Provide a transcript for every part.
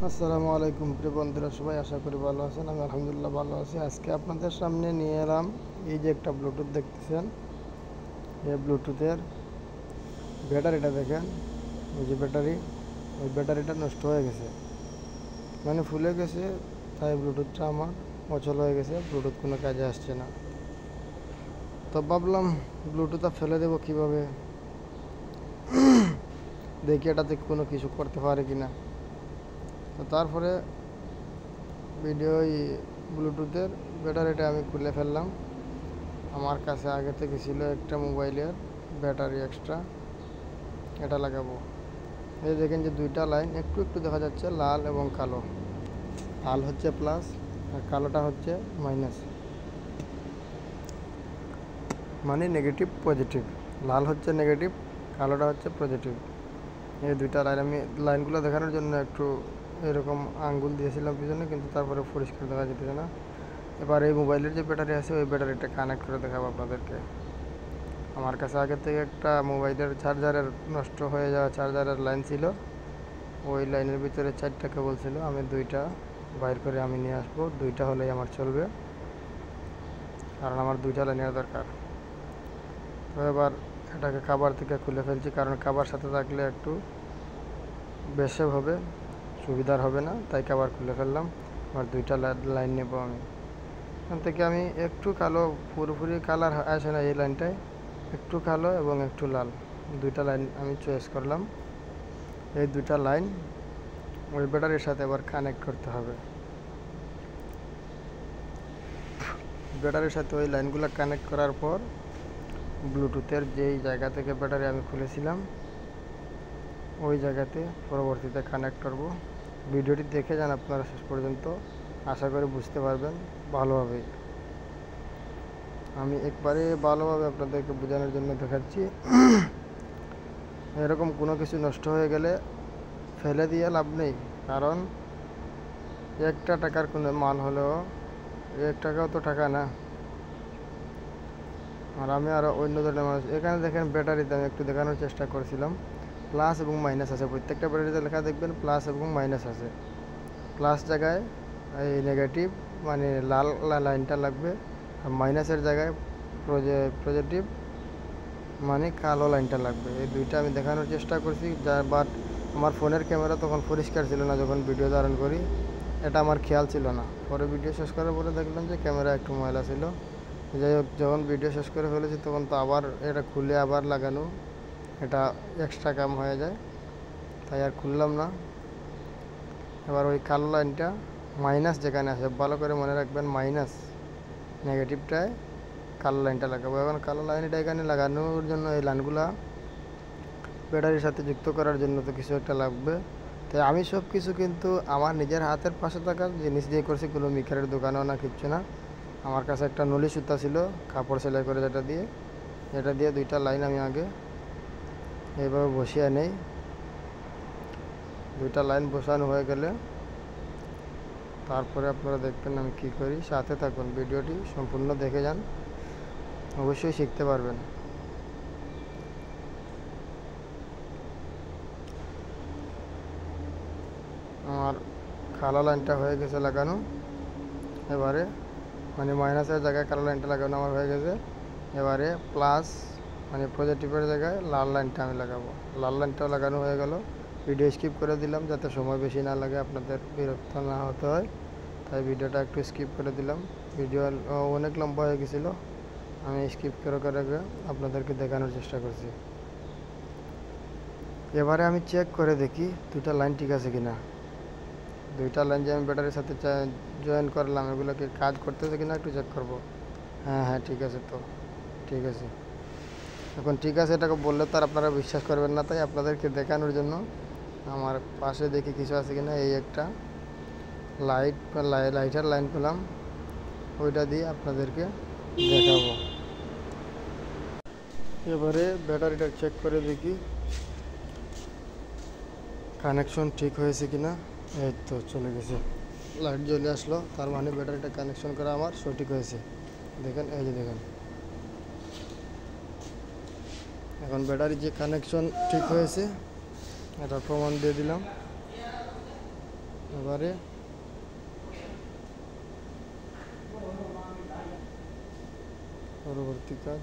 আসসালামু আলাইকুম প্রিয় বন্ধুরা, সবাই আশা করি ভালো আছেন। আমি আলহামদুলিল্লাহ ভালো আছি। আজকে আপনাদের সামনে নিয়ে এলাম এই যে একটা ব্লুটুথ দেখতেছেন, এই ব্লুটুথের ব্যাটারিটা দেখেন। ওই যে ওই ব্যাটারিটা নষ্ট হয়ে গেছে, মানে ফুলে গেছে। তাই ব্লুটুথটা আমার অচল হয়ে গেছে, ব্লুটুথ কোনো কাজে আসছে না। তো ভাবলাম ব্লুটুথটা ফেলে দেবো কীভাবে, দেখি এটাতে কোনো কিছু করতে পারে কি না। তো তারপরে ব্লুটুথের ব্যাটারিটা আমি খুলে ফেললাম। আমার কাছে আগে থেকে ছিল একটা মোবাইলের ব্যাটারি এক্সট্রা, এটা লাগাবো। এই দেখেন যে দুইটা লাইন একটু একটু দেখা যাচ্ছে, লাল এবং কালো। লাল হচ্ছে প্লাস আর কালোটা হচ্ছে মাইনাস, মানে নেগেটিভ পজিটিভ। লাল হচ্ছে নেগেটিভ, কালোটা হচ্ছে পজিটিভ। এই দুইটা লাইন আমি লাইনগুলো দেখানোর জন্য একটু এরকম আঙ্গুল দিয়েছিলাম পিছনে, কিন্তু তারপরে পরিষ্কার দেখা যেতেছে না। এবার এই মোবাইলের যে ব্যাটারি আছে ওই ব্যাটারিটা কানেক্ট করে দেখাবো আপনাদেরকে। আমার কাছে আগে থেকে একটা মোবাইলের চার্জারের নষ্ট হয়ে যাওয়া চার্জারের লাইন ছিল, ওই লাইনের ভিতরে 4টা কেবল ছিল। আমি দুইটা বাইর করে আমি নিয়ে আসবো, দুইটা হলেই আমার চলবে, কারণ আমার দুইটা লাইনের দরকার। তো এবার এটাকে কাভার থেকে খুলে ফেলছি, কারণ কাভার সাথে থাকলে একটু বেশি হবে, সুবিধার হবে না, তাই কাভার খুলে ফেললাম। আর দুইটা লাইন নেব আমি। এখান থেকে আমি একটু কালো, পুরোপুরি কালার আসে না এই লাইনটায়, একটু কালো এবং একটু লাল, দুইটা লাইন আমি চয়েস করলাম। এই দুইটা লাইন ওই ব্যাটারির সাথে আবার কানেক্ট করতে হবে। ব্যাটারির সাথে ওই লাইনগুলো কানেক্ট করার পর ব্লুটুথের যেই জায়গা থেকে ব্যাটারি আমি খুলেছিলাম ওই জায়গাতে পরবর্তীতে কানেক্ট করব। ভিডিওটি দেখে যান আপনারা শেষ পর্যন্ত, আশা করি বুঝতে পারবেন ভালোভাবে। আমি একবারে ভালোভাবে আপনাদেরকে বোঝানোর জন্য দেখাচ্ছি। এরকম কোনো কিছু নষ্ট হয়ে গেলে ফেলে দিয়ে লাভ নেই, কারণ একটা টাকার কোনো মাল হলেও 1 টাকাও তো টাকা না। আর আমি আরও অন্য ধরনের মানুষ। এখানে দেখেন ব্যাটারিতে আমি একটু দেখানোর চেষ্টা করছিলাম, প্লাস এবং মাইনাস আছে। প্রত্যেকটা ব্যাটারিতে লেখা দেখবেন প্লাস এবং মাইনাস আছে। প্লাস জায়গায় এই নেগেটিভ মানে লাল লাইনটা লাগবে, আর মাইনাসের জায়গায় পজিটিভ মানে কালো লাইনটা লাগবে। এই দুইটা আমি দেখানোর চেষ্টা করছি, বাট আমার ফোনের ক্যামেরা তখন পরিষ্কার ছিল না যখন ভিডিও ধারণ করি, এটা আমার খেয়াল ছিল না। পরে ভিডিও শেষ করার পরে দেখলাম যে ক্যামেরা একটু ময়লা ছিল। যাই হোক, যখন ভিডিও শেষ করে ফেলেছি তখন তো আবার এটা খুলে আবার লাগানো, এটা এক্সট্রা কাম হয়ে যায়, তাই আর খুললাম না। এবার ওই কালো লাইনটা মাইনাস যেখানে আছে, ভালো করে মনে রাখবেন, মাইনাস নেগেটিভটায় কালো লাইনটা লাগাবো। এখন কালো লাইনটা এখানে লাগানোর জন্য এই লাইনগুলা ব্যাটারির সাথে যুক্ত করার জন্য তো কিছু একটা লাগবে। তাই আমি সব কিছু কিন্তু আমার নিজের হাতের পাশে থাকা জিনিস দিয়ে করছি, কোনো মিকারের দোকানেও না, কিচ্ছু না। আমার কাছে একটা নলি সুতা ছিল কাপড় সেলাই করে, যেটা দিয়ে দুইটা লাইন আমি আগে এইভাবে বসিয়ে নেই। দুইটা লাইন বসানো হয়ে গেলে তারপরে আপনারা দেখবেন আমি কি করি। সাথে থাকুন, ভিডিওটি সম্পূর্ণ দেখে যান, অবশ্যই শিখতে পারবেন। আমার কালো লাইনটা হয়ে গেছে লাগানো, এবারে মানে মাইনাসের জায়গায় কালো লাইনটা লাগানো আমার হয়ে গেছে। এবারে প্লাস মানে পজিটিভের জায়গায় লাল লাইনটা আমি লাগাবো। লাল লাইনটাও লাগানো হয়ে গেল। ভিডিও স্কিপ করে দিলাম যাতে সময় বেশি না লাগে, আপনাদের বিরক্ত না হতে হয়, তাই ভিডিওটা একটু স্কিপ করে দিলাম। ভিডিও অনেক লম্বা হয়ে গেছিলো, আমি স্কিপ করে আপনাদেরকে দেখানোর চেষ্টা করছি। এবারে আমি চেক করে দেখি দুইটা লাইন ঠিক আছে কিনা। দুইটা লাইন যে আমি ব্যাটারির সাথে জয়েন করলাম, এগুলো কি কাজ করতেছে কিনা একটু চেক করব। হ্যাঁ ঠিক আছে, তো ঠিক আছে। এখন ঠিক আছে এটাকে বললে তো আর আপনারা বিশ্বাস করবেন না, তাই আপনাদেরকে দেখানোর জন্য আমার পাশে দেখি কিছু আছে কিনা। এই একটা লাইটার লাইন পেলাম, ওইটা দিয়ে আপনাদেরকে দেখাবো। এবারে ব্যাটারিটা চেক করে দেখি কানেকশন ঠিক হয়েছে কিনা। এই তো চলে গেছে, লাইট জ্বলে আসলো, তার মানে ব্যাটারিটা কানেকশন করা আমার সঠিক হয়েছে। দেখেন, এই যে দেখেন, এখন ব্যাটারি যে কানেকশন ঠিক হয়েছে এটার প্রমাণ দিয়ে দিলাম। এবারে পরবর্তী কাজ,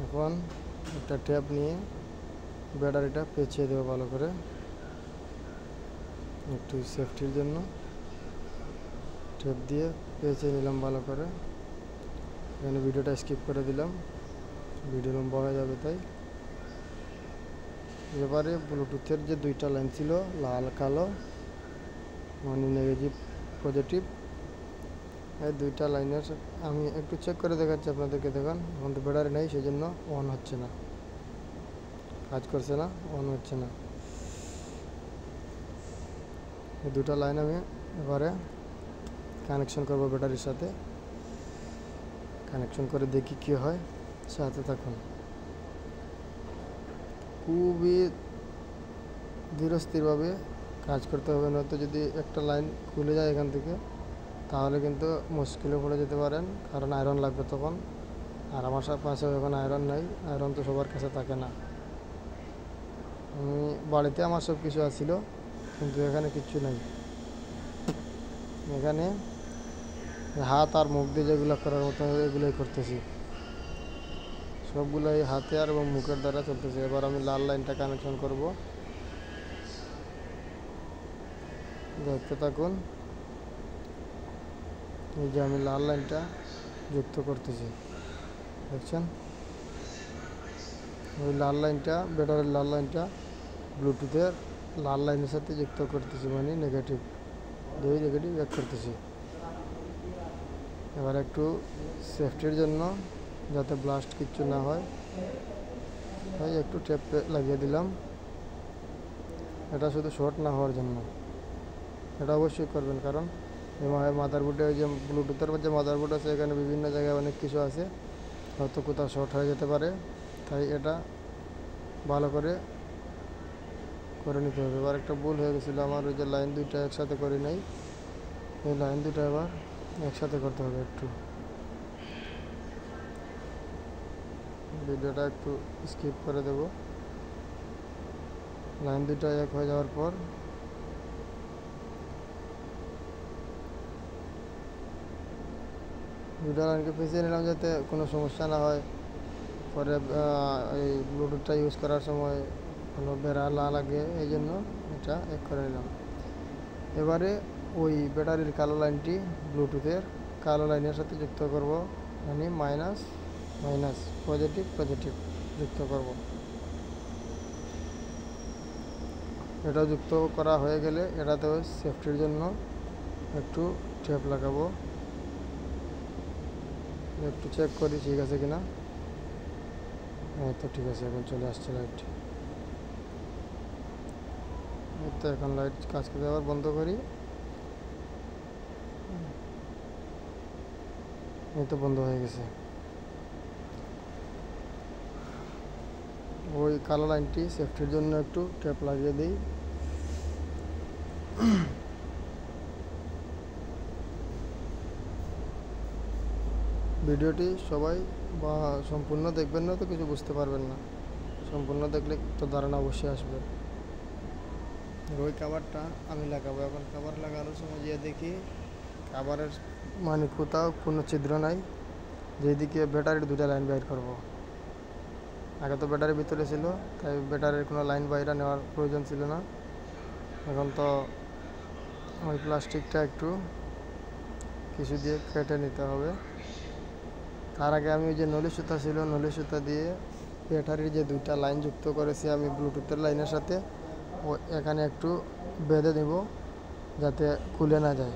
এখন একটা ট্যাপ নিয়ে ব্যাটারিটা পেঁচিয়ে দেবো ভালো করে, একটু সেফটির জন্য ট্যাপ দিয়ে পেঁচিয়ে নিলাম ভালো করে। এখানে ভিডিওটা স্কিপ করে দিলাম, ভিডিও লম্বা হয়ে যাবে তাই। এবারে ব্লুটুথের যে দুইটা লাইন ছিল লাল কালো, মানে নেগেটিভ পজিটিভ, এই দুইটা লাইনের আমি একটু চেক করে দেখাচ্ছি আপনাদেরকে। দেখুন এখন তো ব্যাটারি নেই, সেই জন্য অন হচ্ছে না, কাজ করছে না, অন হচ্ছে না। এই দুটা লাইন আমি এবারে কানেকশন করব ব্যাটারির সাথে। কানেকশন করে দেখি কি হয়, সাথে থাকুন। খুবই ধীরস্থিরভাবে কাজ করতে হবে, নয়তো যদি একটা লাইন খুলে যায় এখান থেকে তাহলে কিন্তু মুশকিলে পড়ে যেতে পারেন, কারণ আয়রন লাগবে তখন। আর আমার পাশে এখন আয়রন নাই, আয়রন তো সবার কাছে থাকে না। আমি বাড়িতে আমার সব কিছু আছিল, কিন্তু এখানে কিচ্ছু নাই। এখানে হাত আর মুখ দিয়ে যেগুলো করার মতো এগুলোই করতেছি, সবগুলোই হাতে আর এবং মুখের দ্বারা চলতেছে। এবার আমি লাল লাইনটা কানেকশন করব, দেখতে থাকুন। এই যে আমি লাল লাইনটা যুক্ত করতেছি, দেখছেন? ওই লাল লাইনটা, ব্যাটারির লাল লাইনটা ব্লুটুথের লাল লাইনের সাথে যুক্ত করতেছি, মানে নেগেটিভ, দুই নেগেটিভ এক করতেছি। এবার একটু সেফটির জন্য, যাতে ব্লাস্ট কিচ্ছু না হয়, তাই একটু টেপ লাগিয়ে দিলাম। এটা শুধু শর্ট না হওয়ার জন্য, এটা অবশ্যই করবেন, কারণ মাদারবোর্ডে যে ব্লুটুথের যে মাদারবোর্ড আছে এখানে বিভিন্ন জায়গায় অনেক কিছু আছে, হয়তো কোথাও শর্ট হয়ে যেতে পারে, তাই এটা ভালো করে নিতে হবে। এবার একটা ভুল হয়ে গেছিলো আমার, ওই যে লাইন দুইটা একসাথে করি নাই, এই লাইন দুটো এবার একসাথে করতে হবে। একটু ভিডিওটা একটু স্কিপ করে দেব। লাইন দুটো এক হয়ে যাওয়ার পর দুটো লাইনকে পেঁচিয়ে নিলাম, যাতে কোনো সমস্যা না হয়, পরে এই ব্লুটুথটা ইউজ করার সময় কোনো বেড়া না লাগে, এই জন্য এটা এক করে নিলাম। এবারে ওই ব্যাটারির কালো লাইনটি ব্লুটুথের কালো লাইনের সাথে যুক্ত করব, মানে মাইনাস মাইনাস, পজিটিভ পজিটিভ যুক্ত করব। এটা যুক্ত করা হয়ে গেলে এটাতে সেফটির জন্য একটু টেপ লাগাবো, একটু চেক করি ঠিক আছে কিনা। এই তো ঠিক আছে, এখন চলে আসছে লাইট। এই তো এখন লাইট কাজ করতে, আবার বন্ধ করি। এই তো বন্ধ হয়ে গেছে। ওই কালো লাইনটি সেফটির জন্য একটু টেপ লাগিয়ে দিই। ভিডিওটি সবাই বা সম্পূর্ণ দেখবেন না তো কিছু বুঝতে পারবেন না, সম্পূর্ণ দেখলে তো ধারণা অবশ্যই আসবে। ওই কাভারটা আমি লাগাবো। এখন কাভার লাগানোর সময় গিয়ে দেখি কাভারের মানে কোথাও কোনো ছিদ্র নাই, যেদিকে ব্যাটারির দুটা লাইন বাইর করব। আগে তো ব্যাটারির ভিতরে ছিল, তাই ব্যাটারির কোনো লাইন বাইরে নেওয়ার প্রয়োজন ছিল না। এখন তো ওই প্লাস্টিকটা একটু কিছু দিয়ে কেটে নিতে হবে। তার আগে আমি ওই যে নলি সুতা ছিল, নলি সুতা দিয়ে ব্যাটারির যে দুইটা লাইন যুক্ত করেছি আমি ব্লুটুথের লাইনের সাথে, ও এখানে একটু বেঁধে দেব, যাতে খুলে না যায়,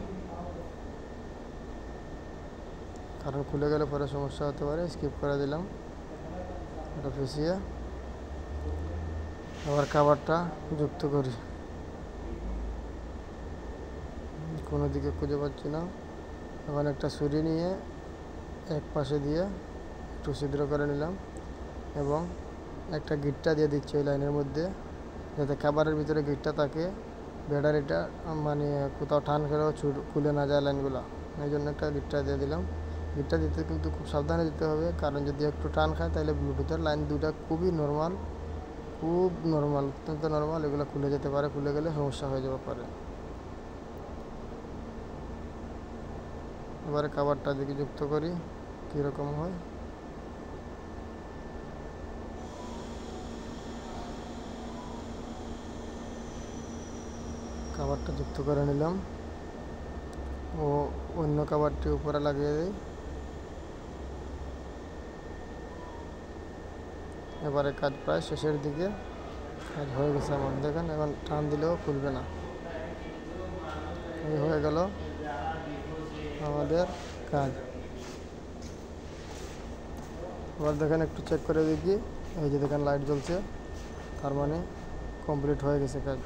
কারণ খুলে গেলে পরে সমস্যা হতে পারে। স্কিপ করে দিলাম, এটা ফেসিয়ে আবার কাভারটা যুক্ত করি। কোনো দিকে খুঁজে পাচ্ছি না। এখন একটা ছুরি নিয়ে এক পাশে দিয়ে একটু ছিদ্র করে নিলাম, এবং একটা গিটটা দিয়ে দিচ্ছি ওই লাইনের মধ্যে, যাতে খাবারের ভিতরে গিটটা থাকে, ব্যাটারিটা মানে কোথাও টান খেলেও খুলে না যায় লাইনগুলো। এই জন্য একটা গিটটা দিয়ে দিলাম। গিটটা দিতে কিন্তু খুব সাবধানে দিতে হবে, কারণ যদি একটু টান খায় তাহলে ব্লুটুথের লাইন দুটা খুবই নর্মাল খুব নর্মাল, অত্যন্ত নর্মাল। এগুলো খুলে যেতে পারে, খুলে গেলে সমস্যা হয়ে যেতে পারে। এবারে কাভারটা দিকে যুক্ত করি কীরকম হয়। কাভারটা যুক্ত করে নিলাম ও অন্য কাভারটি উপরে লাগিয়ে দিই। এবারে কাজ প্রায় শেষের দিকে, কাজ হয়ে গেছে আমার। দেখেন এখন টান দিলেও খুলবে না। এই হয়ে গেল আমাদের কাজ। এবার দেখেন একটু চেক করে দেখি, এই যে দেখেন লাইট জ্বলছে, তার মানে কমপ্লিট হয়ে গেছে কাজ।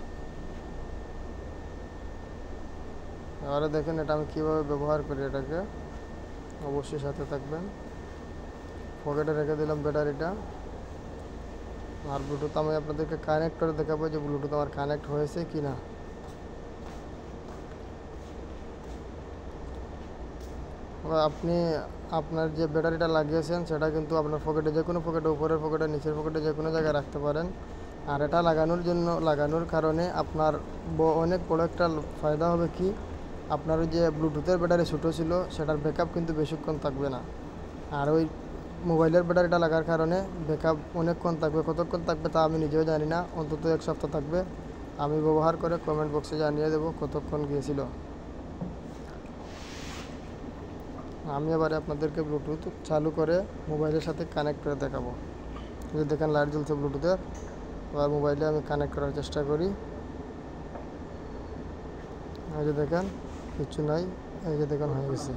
এবারে দেখেন এটা আমি কীভাবে ব্যবহার করি, এটাকে অবশ্যই সাথে থাকবেন। পকেটে রেখে দিলাম ব্যাটারিটা, আর ব্লুটুথ আমি আপনাদেরকে কানেক্ট করে দেখাবো যে ব্লুটুথ আমার কানেক্ট হয়েছে কি না। আপনি আপনার যে ব্যাটারিটা লাগিয়েছেন সেটা কিন্তু আপনার পকেটে, যে কোনো পকেটে, উপরের পকেটে, নিচের পকেটে, যে কোনো জায়গায় রাখতে পারেন। আর এটা লাগানোর কারণে আপনার অনেক বড় একটা ফায়দা হবে কি, আপনার ওই যে ব্লুটুথের ব্যাটারি ছোটো ছিল সেটার ব্যাকআপ কিন্তু বেশিক্ষণ থাকবে না। আর ওই মোবাইলের ব্যাটারিটা লাগার কারণে ব্যাকআপ অনেকক্ষণ থাকবে। কতক্ষণ থাকবে তা আমি নিজেও জানি না, অন্তত 1 সপ্তাহ থাকবে। আমি ব্যবহার করে কমেন্ট বক্সে জানিয়ে দেবো কতক্ষণ গিয়েছিল। আমি এবারে আপনাদেরকে ব্লুটুথ চালু করে মোবাইলের সাথে কানেক্ট করে দেখাবো। এই যে দেখেন লাইট জ্বলছে ব্লুটুথের। এবার মোবাইলে আমি কানেক্ট করার চেষ্টা করি। এই যে দেখেন কিচ্ছু নাই, এই যে দেখেন হয়ে গেছে।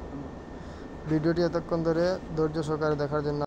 ভিডিওটি এতক্ষণ ধরে ধৈর্য সহকারে দেখার জন্য